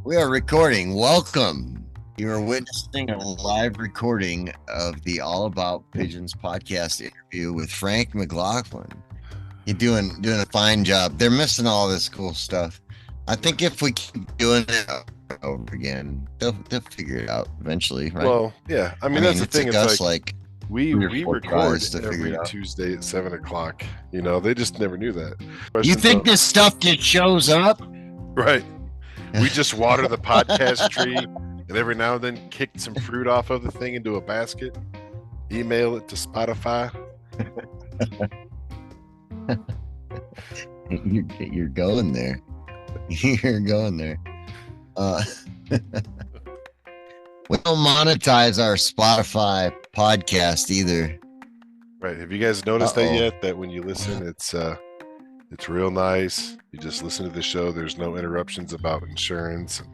We are recording. Welcome. You are witnessing a live recording of the All About Pigeons podcast interview with Frank McLaughlin. You're doing a fine job. They're missing all this cool stuff. I think if we keep doing it over again, they'll figure it out eventually, right? Well, yeah. I mean that's the thing. It's like we record every Tuesday at 7:00. You know, they just never knew that. You think this stuff just shows up? Right. We just water the podcast tree and every now and then kick some fruit off of the thing into a basket, email it to Spotify. You're going there. You're going there. We don't monetize our Spotify podcast either. Right. Have you guys noticed that yet? That when you listen, it's real nice. You just listen to the show. There's no interruptions about insurance and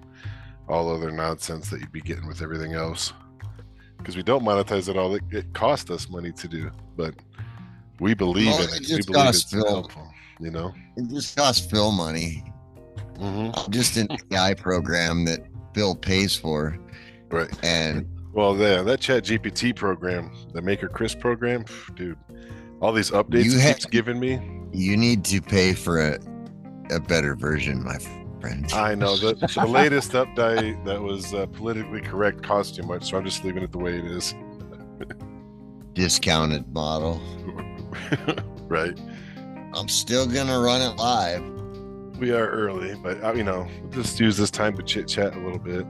all other nonsense that you'd be getting with everything else. Because we don't monetize it all. It costs us money to do, but we believe in it. We believe it's helpful. You know, it just costs Phil money. I'm just an AI program that Phil pays for. Right. And well, that Chat GPT program, the Maker Chris program, dude, all these updates it keeps giving me. You need to pay for a better version, my friend. I know the latest update that was politically correct cost too much, so I'm just leaving it the way it is. Discounted model. Right. I'm still gonna run it live. We are early, but we'll just use this time to chit chat a little bit.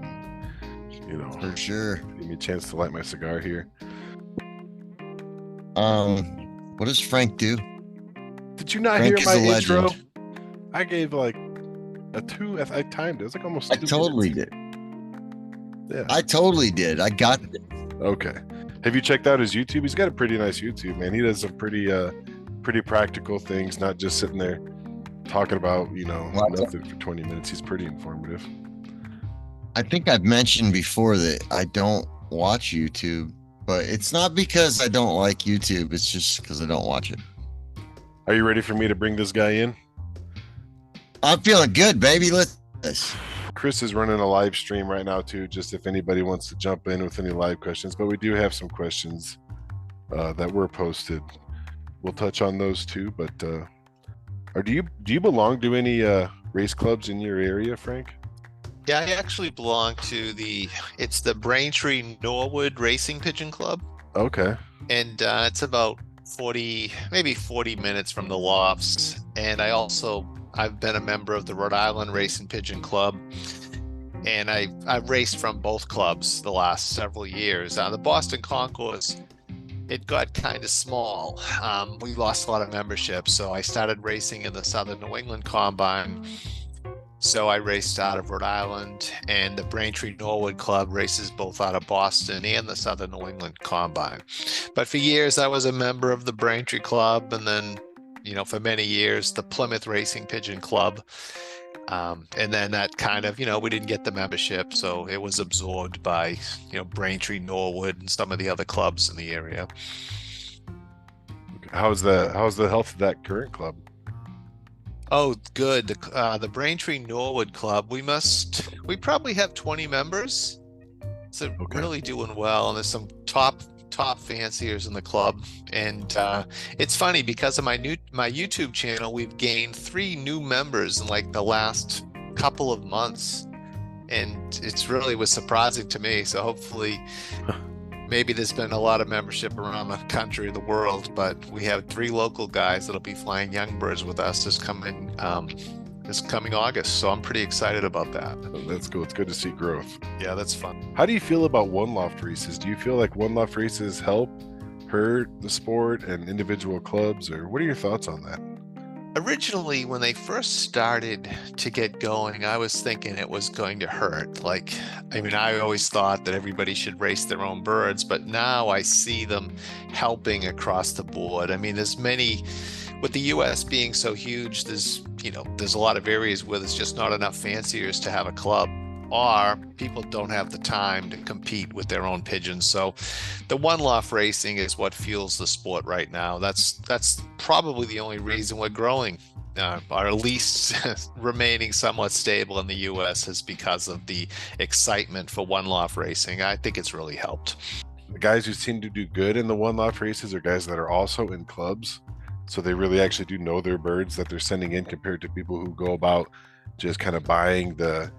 You know, for sure. Give me a chance to light my cigar here. What does Frank do? Did you not hear my intro? I gave like a 2. I timed it. It was like almost 2 minutes. I totally did. Yeah. I totally did. I got it. Okay. Have you checked out his YouTube? He's got a pretty nice YouTube, man. He does some pretty practical things, not just sitting there talking about, nothing for 20 minutes. He's pretty informative. I think I've mentioned before that I don't watch YouTube, but it's not because I don't like YouTube. It's just because I don't watch it. Are you ready for me to bring this guy in? I'm feeling good, baby. Let's. Chris is running a live stream right now too, just if anybody wants to jump in with any live questions. But we do have some questions that were posted. We'll touch on those too. But do you belong to any race clubs in your area, Frank? Yeah, I actually belong to it's the Braintree Norwood Racing Pigeon Club. Okay. And it's about 40 minutes from the Lofts. And I've been a member of the Rhode Island Racing Pigeon Club. And I've raced from both clubs the last several years. The Boston Concourse, it got kind of small. We lost a lot of membership. So I started racing in the Southern New England Combine. So I raced out of Rhode Island, and the Braintree Norwood Club races both out of Boston and the Southern New England Combine. But for years, I was a member of the Braintree Club, and then, for many years, the Plymouth Racing Pigeon Club. And then that kind of, we didn't get the membership, so it was absorbed by, Braintree Norwood and some of the other clubs in the area. How's the health of that current club? Oh, good. The Braintree Norwood Club, we probably have 20 members. So really doing well. And there's some top fanciers in the club. And it's funny because of my YouTube channel, we've gained 3 new members in like the last couple of months. And it's really was surprising to me. So hopefully maybe there's been a lot of membership around the country, the world, but we have 3 local guys that'll be flying young birds with us this coming August. So I'm pretty excited about that. Oh, that's cool. It's good to see growth. Yeah, that's fun. How do you feel about one loft races? Do you feel like one loft races hurt the sport and individual clubs, or what are your thoughts on that? Originally, when they first started to get going, I was thinking it was going to hurt. I always thought that everybody should race their own birds, but now I see them helping across the board. I mean, there's many, with the U.S. being so huge, there's a lot of areas where there's just not enough fanciers to have a club. or people don't have the time to compete with their own pigeons. So the one loft racing is what fuels the sport right now. That's probably the only reason we're growing. are at least remaining somewhat stable in the U.S. is because of the excitement for one loft racing. I think it's really helped. The guys who seem to do good in the one loft races are guys that are also in clubs. So they really actually do know their birds that they're sending in, compared to people who go about just kind of buying the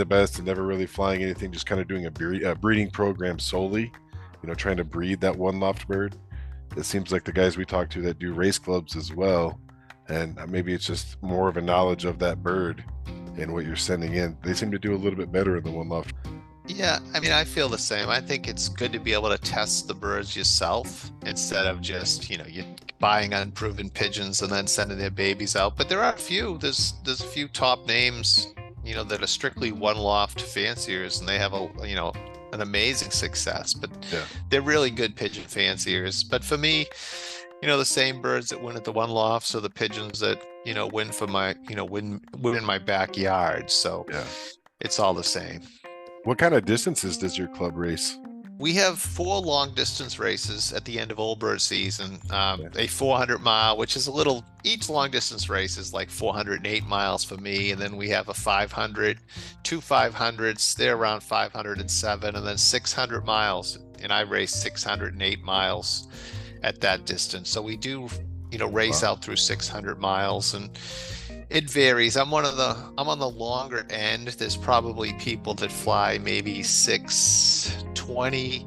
best and never really flying anything, just kind of doing a breeding program solely, trying to breed that one loft bird. It seems like the guys we talk to that do race clubs as well, and maybe it's just more of a knowledge of that bird and what you're sending in, they seem to do a little bit better in the one loft. Yeah, I mean, I feel the same. I think it's good to be able to test the birds yourself instead of just, you buying unproven pigeons and then sending their babies out. But there are a few, there's a few top names, that are strictly one loft fanciers, and they have an amazing success. But yeah, they're really good pigeon fanciers. But for me, the same birds that win at the one lofts are the pigeons that, win for my, win in my backyard. So yeah, it's all the same. What kind of distances does your club race? We have 4 long distance races at the end of old bird season. A 400 mile, which is each long distance race is like 408 miles for me. And then we have a 500, 2 500s, they're around 507, and then 600 miles. And I race 608 miles at that distance. So we do, race out through 600 miles, and it varies. I'm on the longer end. There's probably people that fly maybe 620,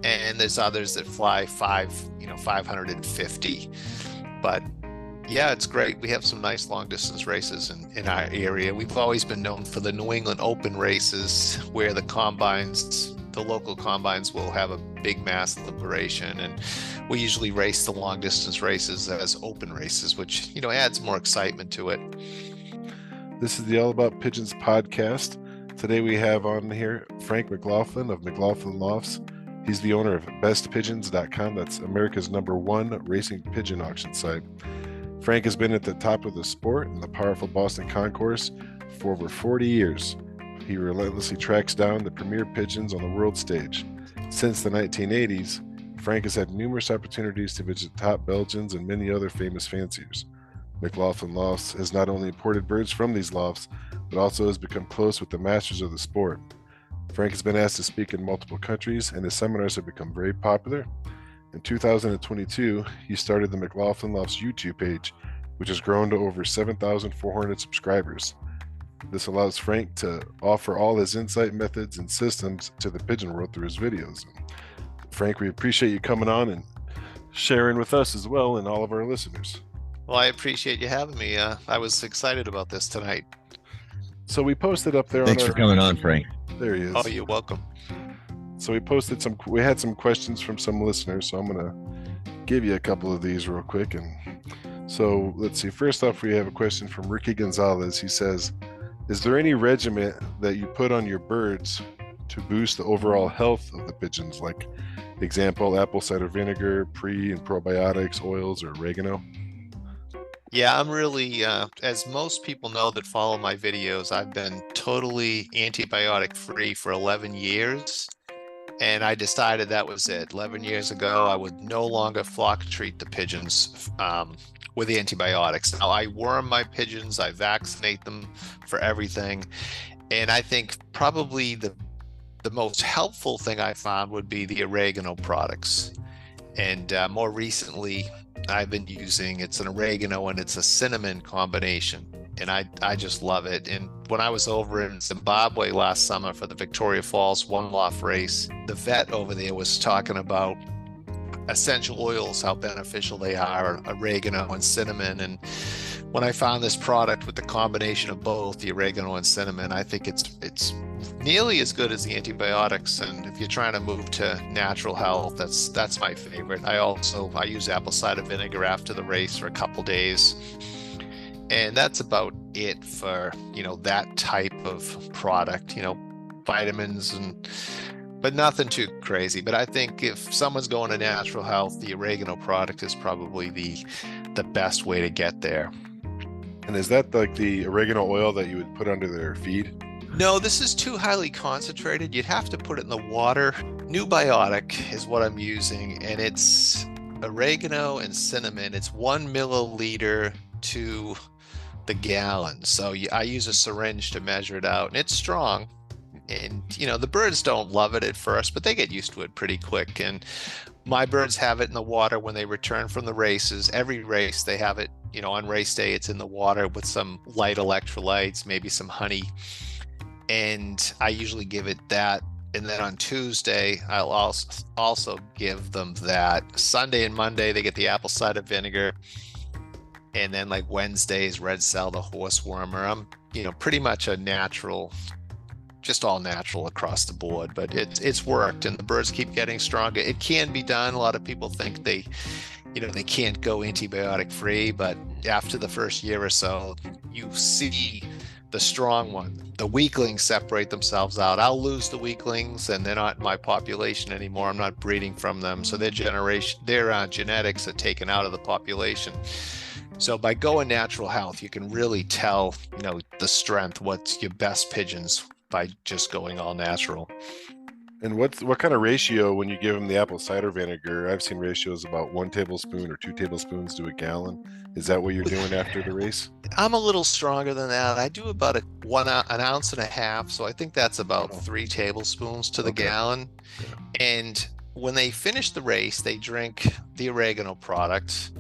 and there's others that fly 550. But yeah, it's great. We have some nice long distance races in our area. We've always been known for the New England Open races, where the local combines will have a big mass liberation, and we usually race the long distance races as open races, which adds more excitement to it. This is the All About Pigeons podcast. Today we have on here Frank McLaughlin of McLaughlin Lofts. He's the owner of bestpigeons.com. That's America's #1 racing pigeon auction site. Frank has been at the top of the sport in the powerful Boston Concourse for over 40 years. He relentlessly tracks down the premier pigeons on the world stage. Since the 1980s, Frank has had numerous opportunities to visit top Belgians and many other famous fanciers. McLaughlin Lofts has not only imported birds from these lofts, but also has become close with the masters of the sport. Frank has been asked to speak in multiple countries, and his seminars have become very popular. In 2022, he started the McLaughlin Lofts YouTube page, which has grown to over 7,400 subscribers. This allows Frank to offer all his insight, methods, and systems to the pigeon world through his videos. Frank, we appreciate you coming on and sharing with us as well and all of our listeners. Well, I appreciate you having me. I was excited about this tonight. So we posted up there. Thanks for coming on, Frank. There he is. Oh, you're welcome. So we had some questions from some listeners, so I'm going to give you a couple of these real quick. And so let's see. First off, we have a question from Ricky Gonzalez. He says, is there any regimen that you put on your birds to boost the overall health of the pigeons? Like, example, apple cider vinegar, pre and probiotics, oils, or oregano? Yeah, I'm really, as most people know that follow my videos, I've been totally antibiotic free for 11 years. And I decided that was it. 11 years ago, I would no longer flock treat the pigeons with antibiotics. Now, I worm my pigeons, I vaccinate them for everything. And I think probably the most helpful thing I found would be the oregano products. And more recently, I've been using, it's an oregano and it's a cinnamon combination. And I just love it. And when I was over in Zimbabwe last summer for the Victoria Falls one loft race, the vet over there was talking about essential oils, how beneficial they are, oregano and cinnamon. And when I found this product with the combination of both, the oregano and cinnamon, I think it's nearly as good as the antibiotics. And if you're trying to move to natural health, that's my favorite. I use apple cider vinegar after the race for a couple days. And that's about it for, that type of product, vitamins but nothing too crazy. But I think if someone's going to natural health, the oregano product is probably the best way to get there. And is that like the oregano oil that you would put under their feed? No, this is too highly concentrated. You'd have to put it in the water. New Biotic is what I'm using, and it's oregano and cinnamon. It's 1 milliliter to the gallon. So I use a syringe to measure it out, and it's strong. And, the birds don't love it at first, but they get used to it pretty quick. And my birds have it in the water when they return from the races. Every race, they have it, on race day, it's in the water with some light electrolytes, maybe some honey. And I usually give it that. And then on Tuesday, I'll also give them that. Sunday and Monday, they get the apple cider vinegar. And then like Wednesdays, red cell, the horse wormer. I'm, pretty much a natural, just all natural across the board, but it's worked, and the birds keep getting stronger. It can be done. A lot of people think they can't go antibiotic free, but after the first year or so, you see the strong one, the weaklings separate themselves out. I'll lose the weaklings, and they're not in my population anymore. I'm not breeding from them, so their genetics are taken out of the population. So by going natural health, you can really tell, the strength, what's your best pigeons, by just going all natural. And what kind of ratio when you give them the apple cider vinegar? I've seen ratios about 1 tablespoon or 2 tablespoons to a gallon. Is that what you're doing after the race? I'm a little stronger than that. I do about an 1.5 ounces, so I think that's about 3 tablespoons to the gallon. Yeah. And when they finish the race, they drink the oregano product.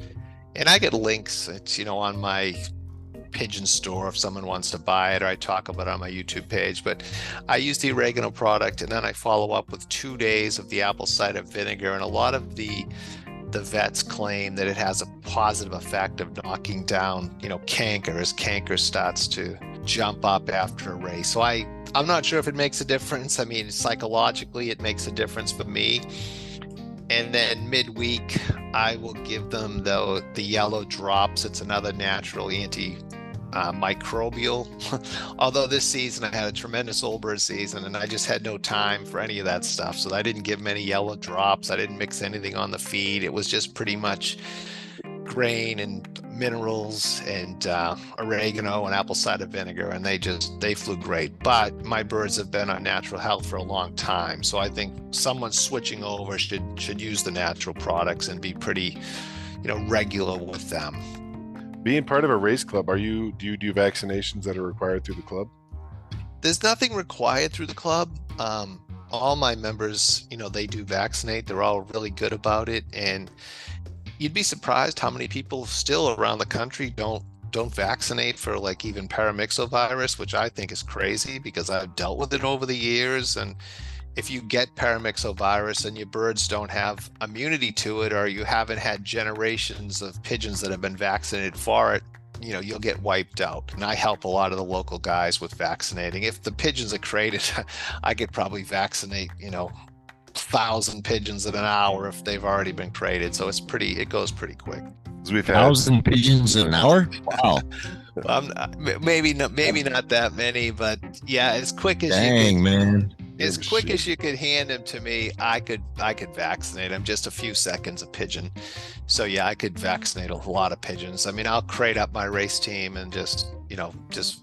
And I get links, it's, on my Pigeon store if someone wants to buy it, or I talk about it on my YouTube page. But I use the oregano product, and then I follow up with 2 days of the apple cider vinegar. And a lot of the vets claim that it has a positive effect of knocking down, canker, as canker starts to jump up after a race. So I'm not sure if it makes a difference. I mean, psychologically, it makes a difference for me. And then midweek, I will give them the yellow drops. It's another natural microbial. Although this season I had a tremendous old bird season, and I just had no time for any of that stuff. So I didn't give them any yellow drops. I didn't mix anything on the feed. It was just pretty much grain and minerals and oregano and apple cider vinegar, and they flew great. But my birds have been on natural health for a long time, so I think someone switching over should use the natural products and be pretty regular with them. Being part of a race club, do you do vaccinations that are required through the club? There's nothing required through the club. All my members, they do vaccinate. They're all really good about it, and you'd be surprised how many people still around the country don't vaccinate for like even paramyxovirus, which I think is crazy because I've dealt with it over the years. And if you get paramyxovirus and your birds don't have immunity to it, or you haven't had generations of pigeons that have been vaccinated for it, you'll get wiped out. And I help a lot of the local guys with vaccinating. If the pigeons are crated, I could probably vaccinate, 1,000 pigeons in an hour if they've already been crated. So it goes pretty quick. We've had 1,000 pigeons in an hour. Wow. Maybe not that many, but yeah, as quick as as you could hand them to me, I could vaccinate them. Just a few seconds a pigeon. So yeah, I could vaccinate a lot of pigeons. I mean, I'll crate up my race team and just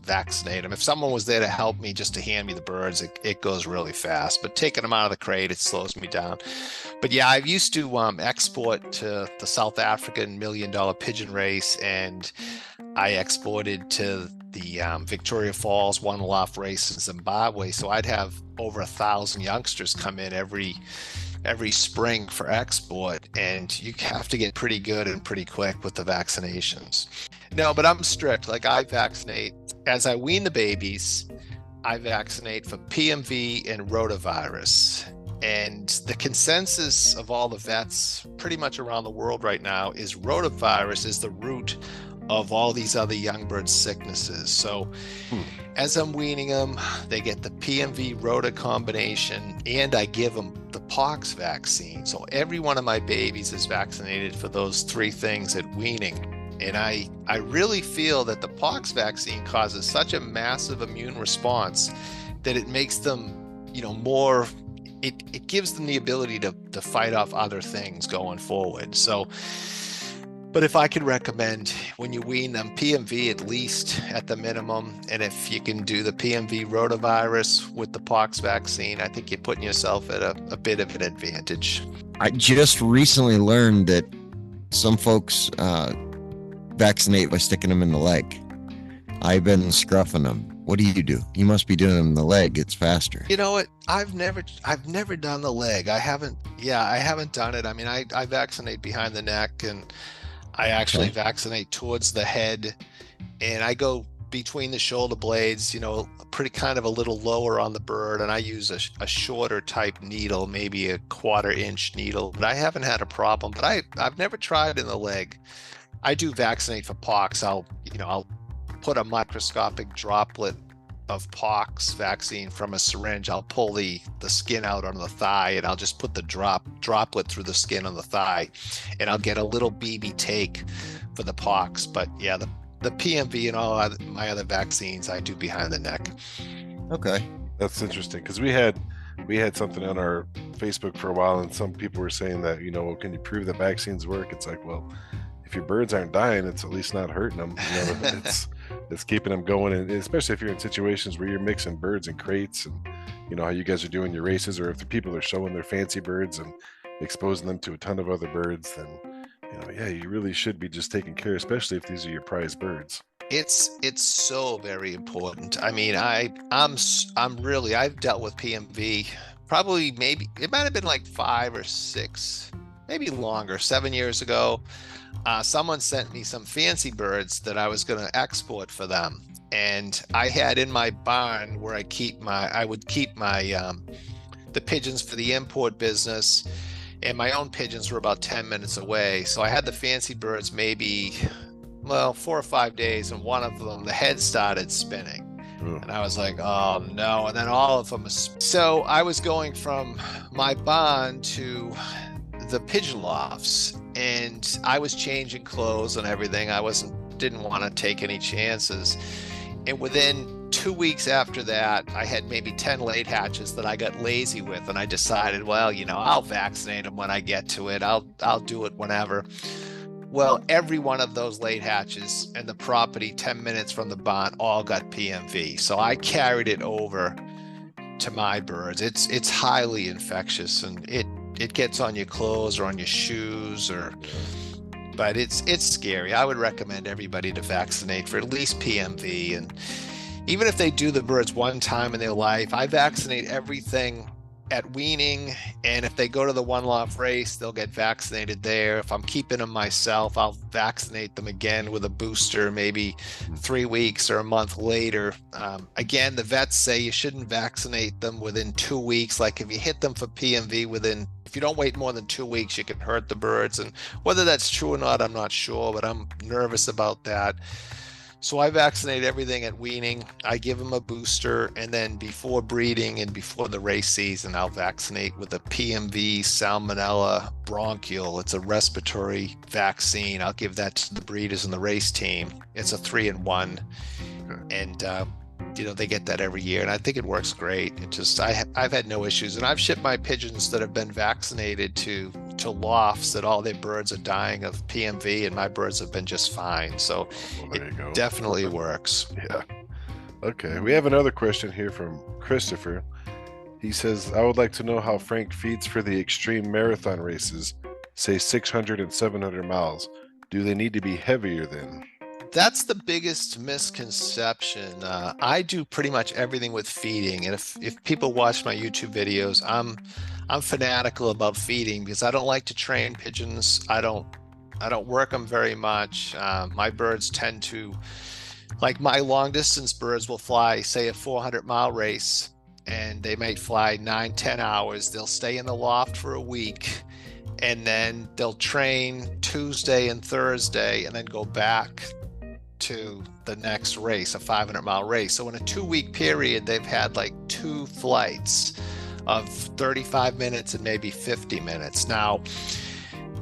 vaccinate them. If someone was there to help me, just to hand me the birds, it goes really fast. But taking them out of the crate, it slows me down. But yeah, I used to export to the South African $1 million pigeon race, and I exported to the Victoria Falls One Loft race in Zimbabwe. So I'd have over 1,000 youngsters come in every spring for export, and you have to get pretty good and pretty quick with the vaccinations. No, but I'm strict. Like, I vaccinate as I wean the babies. I vaccinate for PMV and rotavirus. And the consensus of all the vets pretty much around the world right now is rotavirus is the root of all these other young bird sicknesses. So as I'm weaning them, they get the PMV rota combination, and I give them the pox vaccine. So every one of my babies is vaccinated for those 3 things at weaning. And I really feel that the pox vaccine causes such a massive immune response that it makes them, more, it gives them the ability to fight off other things going forward. So, but if I could recommend, when you wean them, PMV at least at the minimum, and if you can do the PMV rotavirus with the pox vaccine, I think you're putting yourself at a bit of an advantage. I just recently learned that some folks vaccinate by sticking them in the leg. I've been scruffing them. What do? You must be doing them in the leg. It's faster. You know what? I've never done the leg. I haven't done it. I mean, I vaccinate behind the neck, and I actually vaccinate towards the head, and I go between the shoulder blades, pretty kind of a little lower on the bird, and I use a shorter type needle, maybe a 1/4 inch needle, but I haven't had a problem. But I've never tried in the leg. I do vaccinate for pox. I'll put a microscopic droplet of pox vaccine from a syringe. I'll pull the skin out on the thigh, and I'll just put the droplet through the skin on the thigh, and I'll get a little BB take for the pox. But yeah, the PMV and all my other vaccines I do behind the neck. Okay, that's interesting, because we had something on our Facebook for a while, and some people were saying that, well, can you prove that vaccines work? It's like, well, if your birds aren't dying, it's at least not hurting them. It's keeping them going, and especially if you're in situations where you're mixing birds in crates, and how you guys are doing your races, or if the people are showing their fancy birds and exposing them to a ton of other birds, then you really should be just taking care, especially if these are your prized birds. It's so very important. I mean, I've dealt with PMV probably, maybe it might have been like 5 or 6, maybe longer, 7 years ago. Someone sent me some fancy birds that I was going to export for them, and I had in my barn where I would keep my the pigeons for the import business, and my own pigeons were about 10 minutes away. So I had the fancy birds maybe 4 or 5 days, and one of them, the head started spinning. And I was like, oh no. And then all of them. So I was going from my barn to the pigeon lofts, and I was changing clothes and everything. Didn't want to take any chances. And within 2 weeks after that, I had maybe 10 late hatches that I got lazy with, and I decided, well, I'll vaccinate them when I get to it. I'll do it whenever. Well, every one of those late hatches and the property 10 minutes from the barn all got PMV. So I carried it over to my birds. It's highly infectious, and it gets on your clothes or on your shoes, but it's scary. I would recommend everybody to vaccinate for at least PMV, and even if they do the birds one time in their life, I vaccinate everything at weaning, and if they go to the one loft race, they'll get vaccinated there. If I'm keeping them myself, I'll vaccinate them again with a booster maybe 3 weeks or a month later. Again, the vets say you shouldn't vaccinate them within 2 weeks. Like if you hit them for PMV if you don't wait more than 2 weeks, you can hurt the birds. And whether that's true or not, I'm not sure, but I'm nervous about that. So I vaccinate everything at weaning. I give them a booster, and then before breeding and before the race season, I'll vaccinate with a PMV salmonella bronchial. It's a respiratory vaccine. I'll give that to the breeders and the race team. It's a 3-in-1, and they get that every year, and I think it works great. I've had no issues, and I've shipped my pigeons that have been vaccinated to lofts that all their birds are dying of PMV, and my birds have been just fine. So it definitely works. Yeah. Okay. We have another question here from Christopher. He says, I would like to know how Frank feeds for the extreme marathon races, say 600 and 700 miles. Do they need to be heavier then? That's the biggest misconception. I do pretty much everything with feeding, and if people watch my YouTube videos, I'm fanatical about feeding because I don't like to train pigeons. I don't work them very much. My birds tend to, like my long distance birds will fly, say, a 400-mile race, and they might fly 9-10 hours. They'll stay in the loft for a week, and then they'll train Tuesday and Thursday, and then go back to the next race, a 500-mile race. So in a 2-week period, they've had like 2 flights of 35 minutes and maybe 50 minutes. Now,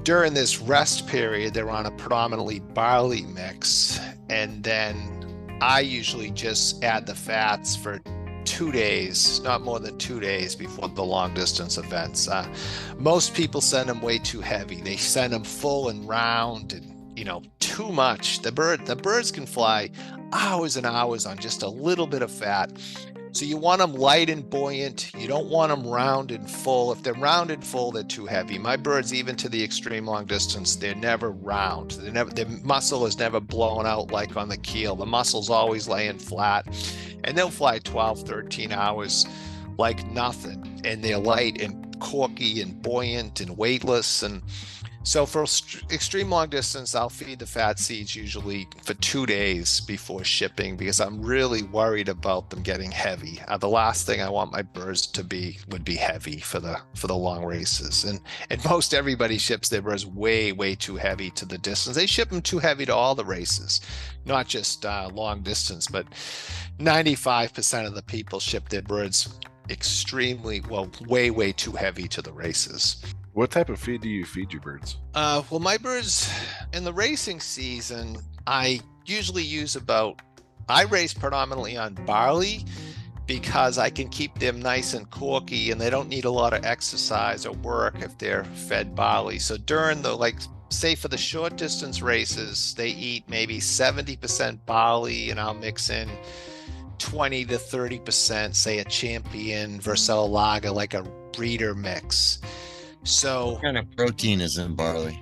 during this rest period, they're on a predominantly barley mix, and then I usually just add the fats for 2 days, not more than 2 days before the long distance events. Most people send them way too heavy. They send them full and round and too much. The birds can fly hours and hours on just a little bit of fat. So you want them light and buoyant. You don't want them round and full. If they're round and full, they're too heavy. My birds, even to the extreme long distance, they're never round. Their muscle is never blown out like on the keel. The muscle's always laying flat, and they'll fly 12, 13 hours like nothing. And they're light and corky and buoyant and weightless. And so for extreme long distance, I'll feed the fat seeds usually for 2 days before shipping, because I'm really worried about them getting heavy. The last thing I want my birds to be would be heavy for the long races. And most everybody ships their birds way too heavy to the distance. They ship them too heavy to all the races, not just long distance, but 95% of the people ship their birds extremely, well, way too heavy to the races. What type of feed do you feed your birds? Well, my birds in the racing season, I usually use I race predominantly on barley, because I can keep them nice and corky and they don't need a lot of exercise or work if they're fed barley. So during say for the short distance races, they eat maybe 70% barley, and I'll mix in 20 to 30%, say a Champion Vercel Lager, like a breeder mix. So what kind of protein is in barley?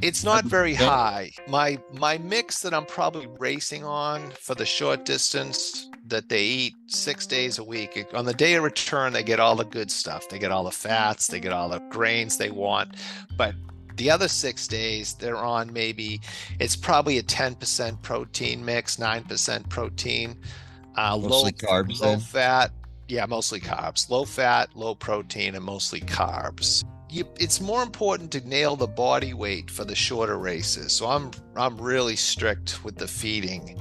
It's not very high. My mix that I'm probably racing on for the short distance, that they eat 6 days a week. On the day of return, they get all the good stuff. They get all the fats, they get all the grains they want. But the other 6 days, they're on it's probably a 10% protein mix, 9% protein. Mostly carbs, low fat. Yeah, mostly carbs. Low fat, low protein, and mostly carbs. It's more important to nail the body weight for the shorter races. So I'm really strict with the feeding,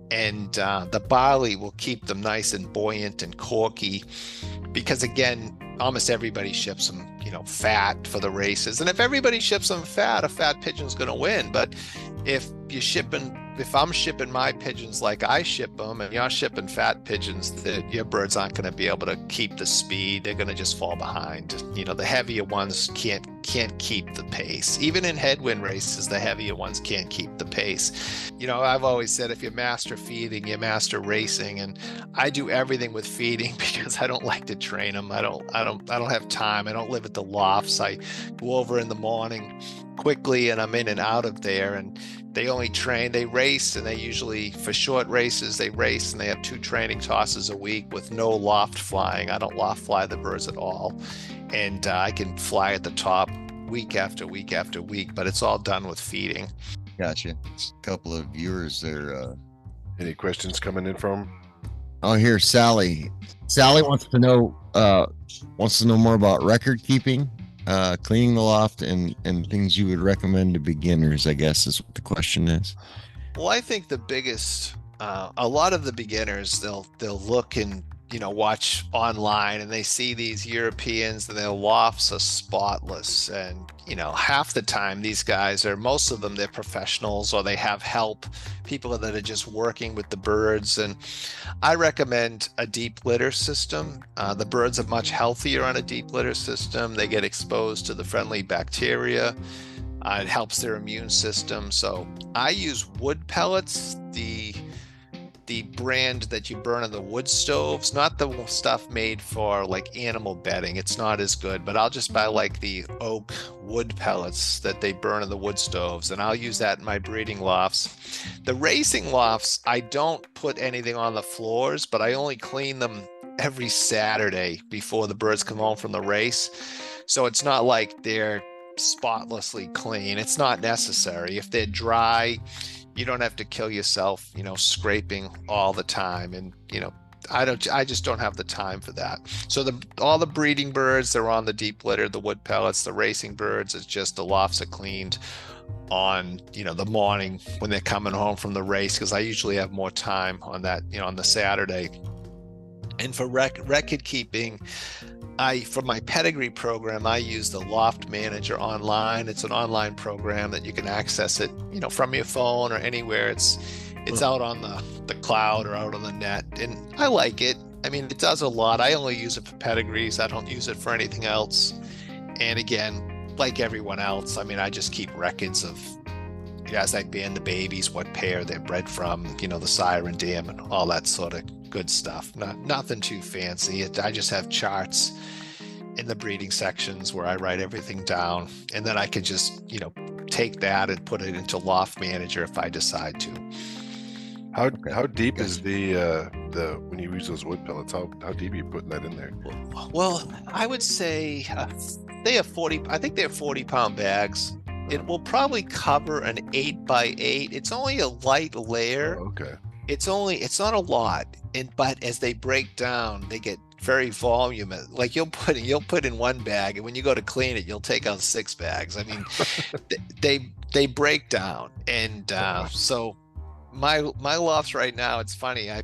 and the barley will keep them nice and buoyant and corky, because again, almost everybody ships them, fat for the races. And if everybody ships them fat, a fat pigeon's going to win. But if I'm shipping my pigeons like I ship them, and you're shipping fat pigeons, your birds aren't going to be able to keep the speed. They're going to just fall behind. The heavier ones can't keep the pace. Even in headwind races, the heavier ones can't keep the pace. I've always said, if you master feeding, you master racing. And I do everything with feeding because I don't like to train them. I don't have time. I don't live at the lofts. I go over in the morning quickly, and I'm in and out of there. And they only train, they race, and they usually, for short races, they race, and they have 2 training tosses a week with no loft flying. I don't loft fly the birds at all. And I can fly at the top week after week after week, but it's all done with feeding. Gotcha. A couple of viewers there. Any questions coming in from? Oh, here, Sally. Sally wants to know more about record keeping, cleaning the loft, and things you would recommend to beginners, I guess is what the question is. Well, I think the biggest, a lot of the beginners, they'll look and watch online, and they see these Europeans and their lofts are spotless. And half the time these guys most of them, they're professionals, or they have help, people that are just working with the birds. And I recommend a deep litter system. The birds are much healthier on a deep litter system. They get exposed to the friendly bacteria. It helps their immune system. So I use wood pellets, the brand that you burn on the wood stoves, not the stuff made for like animal bedding. It's not as good, but I'll just buy like the oak wood pellets that they burn in the wood stoves, and I'll use that in my breeding lofts. The racing lofts, I don't put anything on the floors, but I only clean them every Saturday before the birds come home from the race. So it's not like they're spotlessly clean. It's not necessary. If they're dry, you don't have to kill yourself, scraping all the time. And, I just don't have the time for that. So all the breeding birds, they're on the deep litter, the wood pellets. The racing birds, it's just the lofts are cleaned on, the morning when they're coming home from the race, because I usually have more time on that, on the Saturday. And for record keeping, for my pedigree program, I use the Loft Manager online. It's an online program that you can access it, from your phone or anywhere. It's out on the cloud or out on the net, and I like it. I mean, it does a lot. I only use it for pedigrees. I don't use it for anything else. And again, like everyone else, I mean, I just keep records of as I band the babies, what pair they're bred from, the siren dam and all that sort of good stuff. Nothing too fancy. I just have charts in the breeding sections where I write everything down, and then I can just, take that and put it into Loft Manager if I decide to. How deep is the when you use those wood pellets? How deep are you putting that in there? Well, I would say they have 40. I think they're 40-pound bags. It will probably cover an 8x8. It's only a light layer. Oh, okay. It's not a lot, but as they break down, they get very voluminous. Like you'll put in one bag, and when you go to clean it, you'll take out 6 bags. I mean, they break down, and so my lofts right now. It's funny. I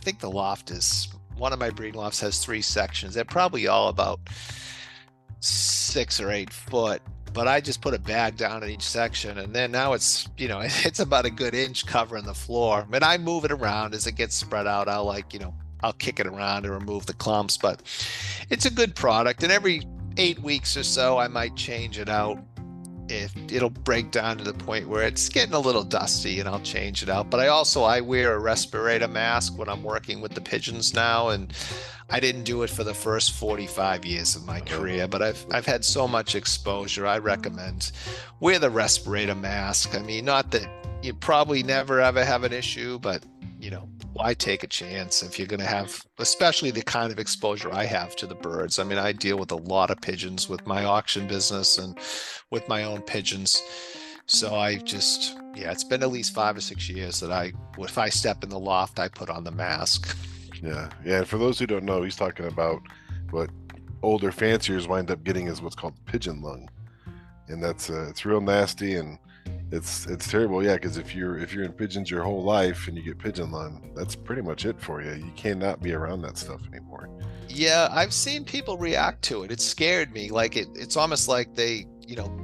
think the loft is one of my breeding lofts has 3 sections. They're probably all about 6 or 8 foot. But I just put a bag down in each section, and then now it's it's about a good inch covering the floor. But I move it around as it gets spread out. I'll kick it around and remove the clumps. But it's a good product, and every 8 weeks or so I might change it out. If it'll break down to the point where it's getting a little dusty, and I'll change it out. But I wear a respirator mask when I'm working with the pigeons now, and I didn't do it for the first 45 years of my career, but I've had so much exposure. I recommend wear the respirator mask. I mean, not that you probably never ever have an issue, but why take a chance if you're going to have, especially the kind of exposure I have to the birds. I mean, I deal with a lot of pigeons with my auction business and with my own pigeons. So it's been at least 5 or 6 years that if I step in the loft, I put on the mask. Yeah. And for those who don't know, he's talking about what older fanciers wind up getting is what's called pigeon lung, and that's it's real nasty, and it's terrible. Yeah, because if you're in pigeons your whole life and you get pigeon lung, that's pretty much it for you. You cannot be around that stuff anymore. Yeah, I've seen people react to it. It scared me. Like it's almost like the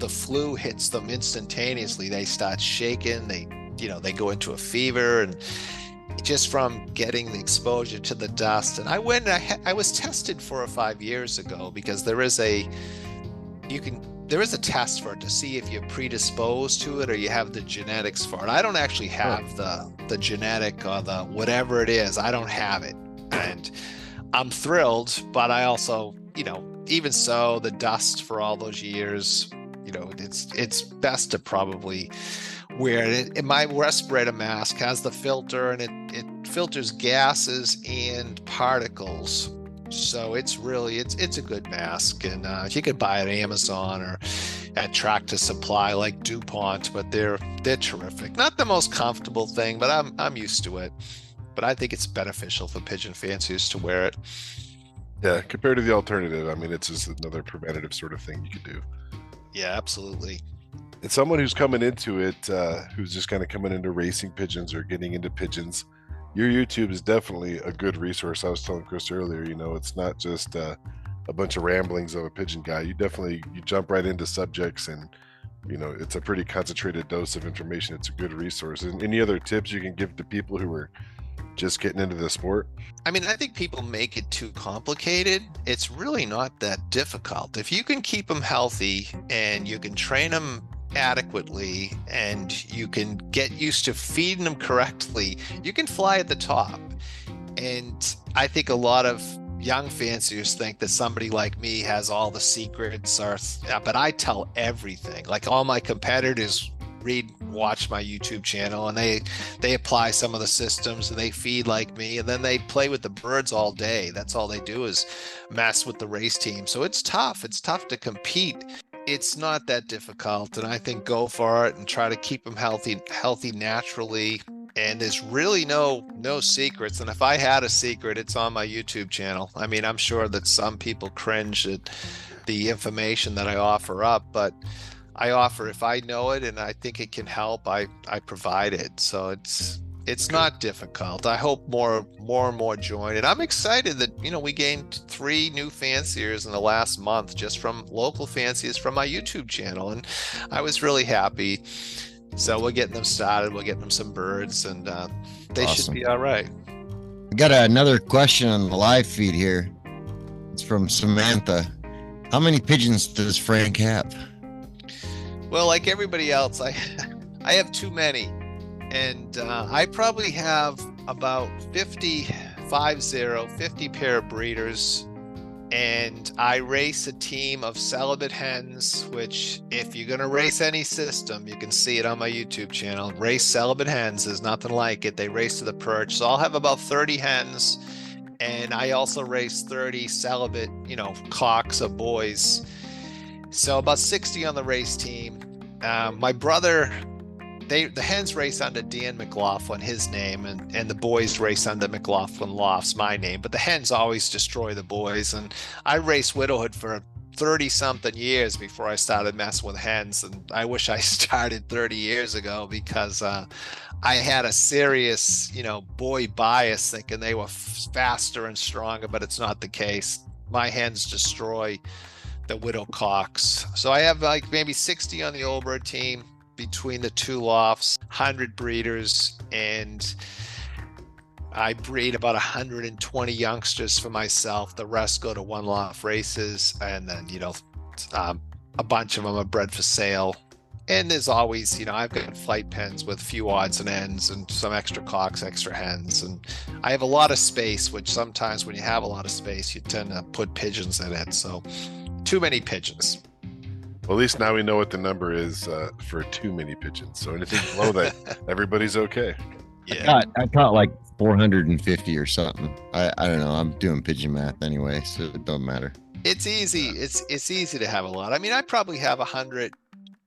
flu hits them instantaneously. They start shaking. They go into a fever, and just from getting the exposure to the dust. And I was tested 4 or 5 years ago, because there is a test for it to see if you're predisposed to it or you have the genetics for it. I don't actually have the genetic or the whatever it is. I don't have it, and I'm thrilled. But I also, even so, the dust for all those years, it's best to probably wear it. My respirator mask has the filter, and it filters gases and particles. So it's a good mask, and you could buy it at Amazon or at Tractor Supply like DuPont, but they're terrific. Not the most comfortable thing, but I'm used to it. But I think it's beneficial for pigeon fanciers to wear it. Yeah, compared to the alternative, I mean, it's just another preventative sort of thing you could do. Yeah, absolutely. And someone who's coming into it, who's just kind of coming into racing pigeons or getting into pigeons, your YouTube is definitely a good resource. I was telling Chris earlier, it's not just a bunch of ramblings of a pigeon guy. You jump right into subjects, and it's a pretty concentrated dose of information. It's a good resource. And any other tips you can give to people who are just getting into the sport? I mean, I think people make it too complicated. It's really not that difficult. If you can keep them healthy and you can train them adequately and you can get used to feeding them correctly, you can fly at the top. And I think a lot of young fanciers think that somebody like me has all the secrets, but I tell everything. Like all my competitors watch my YouTube channel, and they apply some of the systems, and they feed like me, and then they play with the birds all day. That's all they do is mess with the race team. So it's tough to compete. It's not that difficult, and I think go for it and try to keep them healthy naturally. And there's really no secrets. And if I had a secret, it's on my YouTube channel. I mean, I'm sure that some people cringe at the information that I offer up, but I offer, if I know it and I think it can help, I provide it. So it's not difficult. I hope more and more join. And I'm excited that, we gained 3 new fanciers in the last month just from local fanciers from my YouTube channel. And I was really happy. So we're getting them started. We're getting them some birds, and they Awesome. should be all right. We got another question on the live feed here. It's from Samantha. How many pigeons does Frank have? Well, like everybody else, I I have too many, and I probably have about 50 pair of breeders, and I race a team of celibate hens, which if you're going to race any system, you can see it on my YouTube channel. Race celibate hens. There's nothing like it. They race to the perch. So I'll have about 30 hens, and I also race 30 celibate, cocks of boys. So about 60 on the race team. My brother, the hens race under Dan McLaughlin, his name, and the boys race under McLaughlin Lofts, my name. But the hens always destroy the boys. And I raced widowhood for 30 something years before I started messing with hens. And I wish I started 30 years ago, because I had a serious, boy bias, thinking they were faster and stronger, but it's not the case. My hens destroy the widow cocks. So I have like maybe 60 on the old bird team between the two lofts, 100 breeders, and I breed about 120 youngsters for myself. The rest go to one loft races, and then a bunch of them are bred for sale. And there's always, I've got flight pens with a few odds and ends and some extra cocks, extra hens. And I have a lot of space, which sometimes when you have a lot of space, you tend to put pigeons in it. So too many pigeons. Well, at least now we know what the number is for too many pigeons. So anything below that, everybody's okay. Yeah. I caught like 450 or something. I don't know. I'm doing pigeon math anyway, so it don't matter. It's easy. It's easy to have a lot. I mean, I probably have 100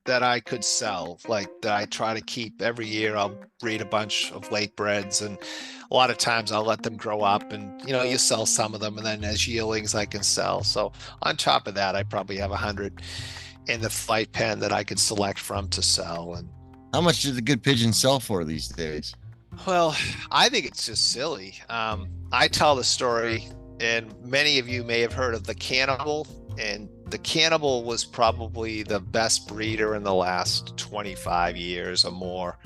that I could sell, like that I try to keep every year. I'll breed a bunch of late breds, and a lot of times I'll let them grow up, and you sell some of them, and then as yearlings I can sell. So on top of that, I probably have 100 in the flight pen that I could select from to sell. And how much does a good pigeon sell for these days? Well, I think it's just silly. I tell the story, and many of you may have heard of the Cannibal, and the Cannibal was probably the best breeder in the last 25 years or more,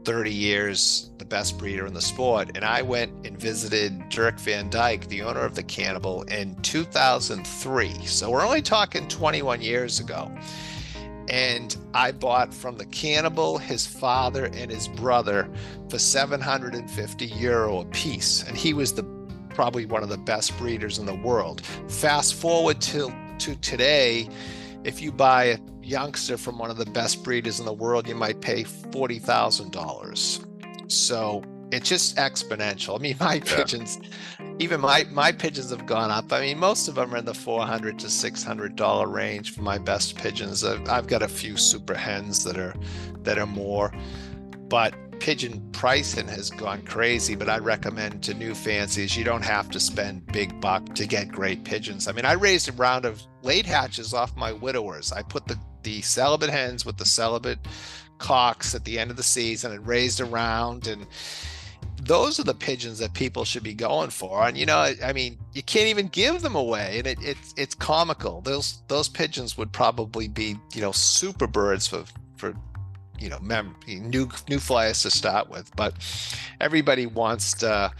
30 years, the best breeder in the sport. And I went and visited Dirk Van Dyke, the owner of the Cannibal, in 2003. So we're only talking 21 years ago. And I bought from the Cannibal, his father, and his brother for €750 a piece. And he was probably one of the best breeders in the world. Fast forward to today, if you buy a youngster from one of the best breeders in the world, you might pay $40,000. So it's just exponential. I mean, my pigeons, even my pigeons have gone up. I mean, most of them are in the $400 to $600 range for my best pigeons. I've got a few super hens that are more, but pigeon pricing has gone crazy. But I recommend to new fancies, you don't have to spend big buck to get great pigeons. I mean, I raised a round of late hatches off my widowers. I put the celibate hens with the celibate cocks at the end of the season and raised a round, and those are the pigeons that people should be going for. And I mean, you can't even give them away, and it's comical. Those pigeons would probably be super birds for new flyers to start with. But everybody wants to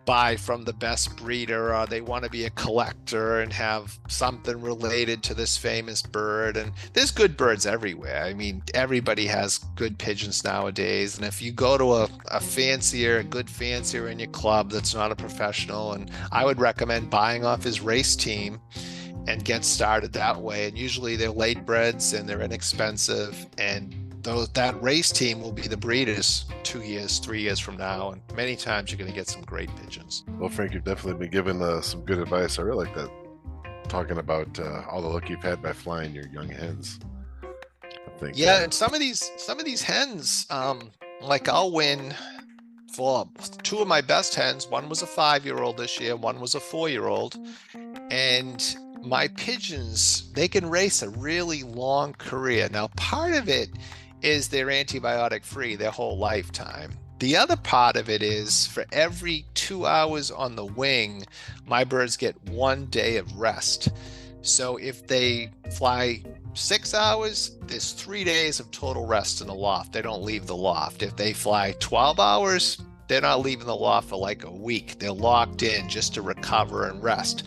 buy from the best breeder, or they want to be a collector and have something related to this famous bird. And there's good birds everywhere. I mean, everybody has good pigeons nowadays. And if you go to a good fancier in your club that's not a professional, and I would recommend buying off his race team and get started that way. And usually they're late breds and they're inexpensive, and that race team will be the breeders 2 years, 3 years from now, and many times you're going to get some great pigeons. Well, Frank, you've definitely been given some good advice. I really like that, talking about all the luck you've had by flying your young hens. I think. Yeah, and some of these hens, like I'll win for two of my best hens. One was a 5-year-old this year, one was a 4-year-old, and my pigeons, they can race a really long career. Now, part of it is they're antibiotic free their whole lifetime. The other part of it is for every 2 hours on the wing, my birds get 1 day of rest. So if they fly 6 hours, there's 3 days of total rest in the loft. They don't leave the loft. If they fly 12 hours, they're not leaving the loft for like a week. They're locked in just to recover and rest.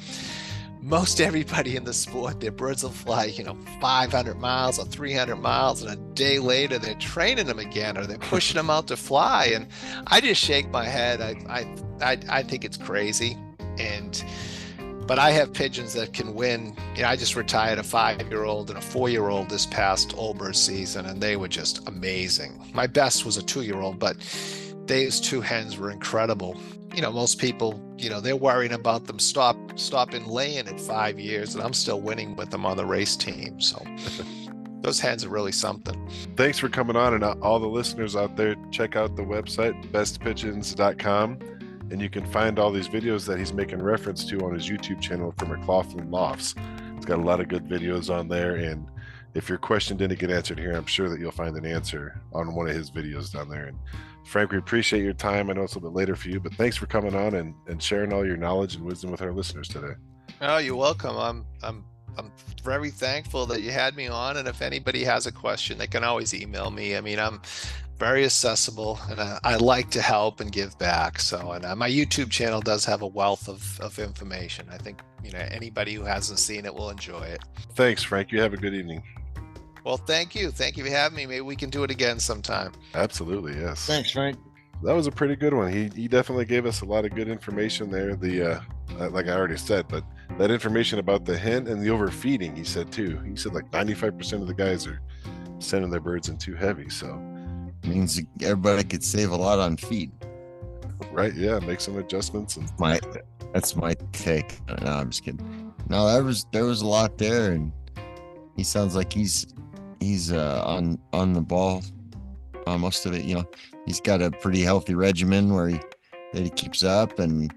most everybody in the sport, their birds will fly, 500 miles or 300 miles, and a day later they're training them again, or they're pushing them out to fly. And I just shake my head. I think it's crazy. But I have pigeons that can win. I just retired a 5-year-old and a 4-year-old this past Olbers season, and they were just amazing. My best was a 2-year-old, but those 2 hens were incredible. Most people, they're worrying about them stopping laying at 5 years, and I'm still winning with them on the race team. So those hens are really something. Thanks for coming on, and all the listeners out there, check out the website, bestpigeons.com. And you can find all these videos that he's making reference to on his YouTube channel for McLaughlin Lofts. It's got a lot of good videos on there. And if your question didn't get answered here, I'm sure that you'll find an answer on one of his videos down there. And Frank, we appreciate your time. I know it's a little bit later for you, but thanks for coming on and sharing all your knowledge and wisdom with our listeners today. Oh, you're welcome. I'm very thankful that you had me on. And if anybody has a question, they can always email me. I'm very accessible, and I like to help and give back. So, and my YouTube channel does have a wealth of information. I think, anybody who hasn't seen it will enjoy it. Thanks, Frank. You have a good evening. Well, thank you. Thank you for having me. Maybe we can do it again sometime. Absolutely. Yes. Thanks, Frank. That was a pretty good one. He definitely gave us a lot of good information there. Like I already said, but that information about the hen and the overfeeding, he said too. He said like 95% of the guys are sending their birds in too heavy. So means everybody could save a lot on feed. Right. Yeah. Make some adjustments. And that's my take. No, I'm just kidding. No, there was a lot there, and he sounds like he's on the ball on most of it. He's got a pretty healthy regimen that he keeps up, and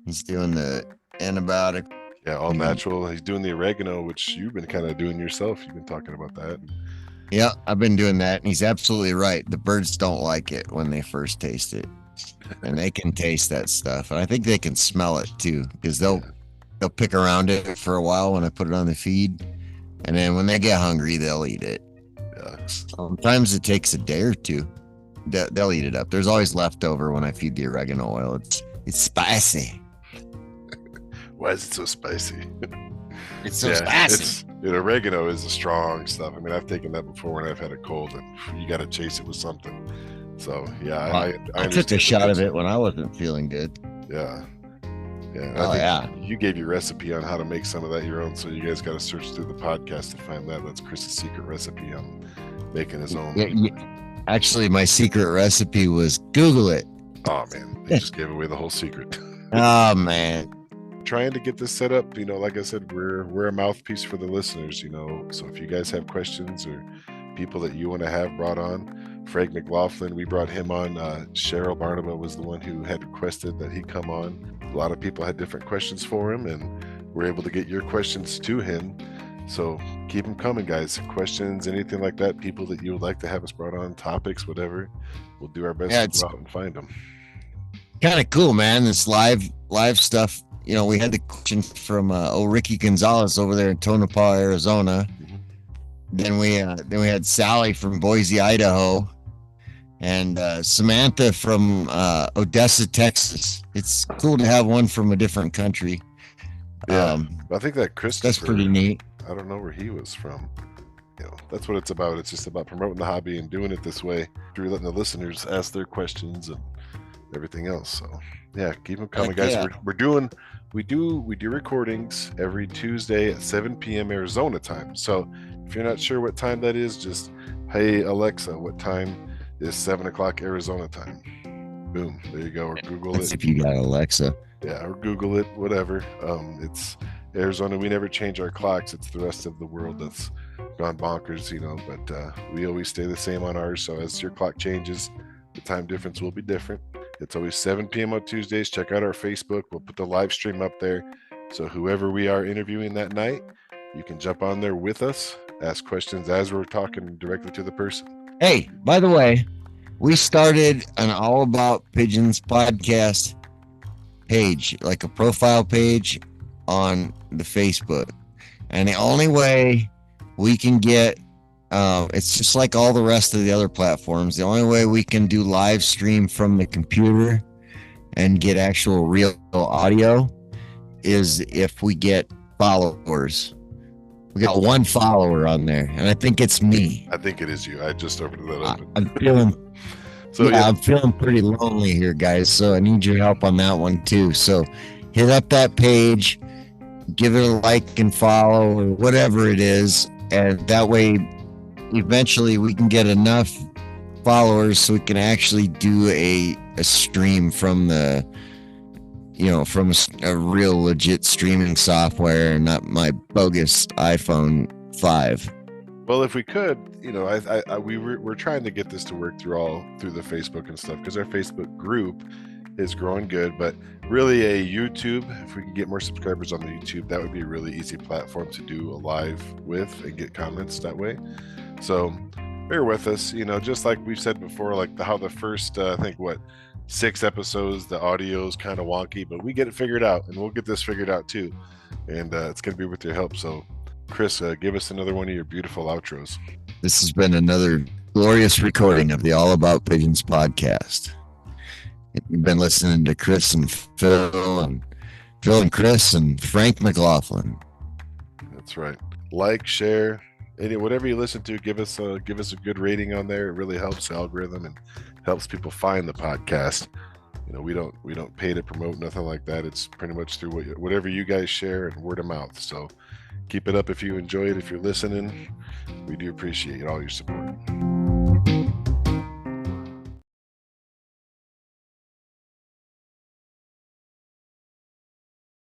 he's doing the antibiotic. Yeah, all natural. He's doing the oregano, which you've been kind of doing yourself. You've been talking about that. Yeah, I've been doing that, and he's absolutely right. The birds don't like it when they first taste it, and they can taste that stuff, and I think they can smell it too, because they'll pick around it for a while when I put it on the feed, and then when they get hungry, they'll eat it. Yeah. Sometimes it takes a day or two. They'll eat it up. There's always leftover when I feed the oregano oil. It's spicy. Why is it so spicy? It's so spicy. Oregano is a strong stuff. I've taken that before when I've had a cold, and you got to chase it with something. So yeah, I took a shot of it when I wasn't feeling good. Yeah. Yeah. Oh, you gave your recipe on how to make some of that your own, so you guys got to search through the podcast to find that. That's Chris's secret recipe on making his own. Yeah. Actually, my secret recipe was Google it. Oh man, they just gave away the whole secret. Oh man. Trying to get this set up, like I said, we're a mouthpiece for the listeners, so if you guys have questions or people that you want to have brought on, Frank McLaughlin, we brought him on. Cheryl Barnaba was the one who had requested that he come on. A lot of people had different questions for him, and we're able to get your questions to him. So keep them coming, guys. Questions, anything like that, people that you would like to have us brought on, topics, whatever. We'll do our best to go out and find them. Kind of cool, man. This live stuff. We had the question from Ricky Gonzalez over there in Tonopah, Arizona. Mm-hmm. Then we had Sally from Boise, Idaho, and Samantha from Odessa, Texas. It's cool to have one from a different country. Yeah, I think that Christopher, that's pretty neat. I don't know where he was from. That's what it's about. It's just about promoting the hobby and doing it this way. Through letting the listeners ask their questions and everything else. So yeah, keep them coming, guys. Yeah. We do recordings every Tuesday at 7 p.m. Arizona time. So if you're not sure what time that is, just, hey Alexa, what time is 7 o'clock Arizona time? Boom, there you go. Or Google it. If you got Alexa. Yeah, or Google it, whatever. It's Arizona. We never change our clocks. It's the rest of the world that's gone bonkers, but we always stay the same on ours. So as your clock changes, the time difference will be different. It's always 7 p.m. on Tuesdays. Check out our Facebook. We'll put the live stream up there. So whoever we are interviewing that night, you can jump on there with us, ask questions as we're talking directly to the person. Hey, by the way, we started an All About Pigeons podcast page, like a profile page on the Facebook. And the only way we can get, it's just like all the rest of the other platforms. The only way we can do live stream from the computer and get actual real audio is if we get followers. We got one follower on there, and I think it's me. I think it is you. I just opened that up. I'm feeling I'm feeling pretty lonely here, guys. So I need your help on that one too. So hit up that page, give it a like and follow or whatever it is, and that way eventually we can get enough followers so we can actually do a stream from the from a real legit streaming software and not my bogus iPhone 5. Well, if we could, we're trying to get this to work through the Facebook and stuff, because our Facebook group is growing good, but really a YouTube, if we could get more subscribers on the YouTube, that would be a really easy platform to do a live with and get comments that way. So bear with us, just like we've said before, like how the first, 6 episodes, the audio is kind of wonky, but we get it figured out, and we'll get this figured out too. And it's going to be with your help. So Chris, give us another one of your beautiful outros. This has been another glorious recording of the All About Pigeons podcast. You've been listening to Chris and Phil and Chris and Frank McLaughlin. That's right. Like, share, whatever you listen to, give us a good rating on there. It really helps the algorithm and helps people find the podcast. We don't pay to promote, nothing like that. It's pretty much through whatever you guys share and word of mouth. So keep it up if you enjoy it. If you're listening, we do appreciate all your support.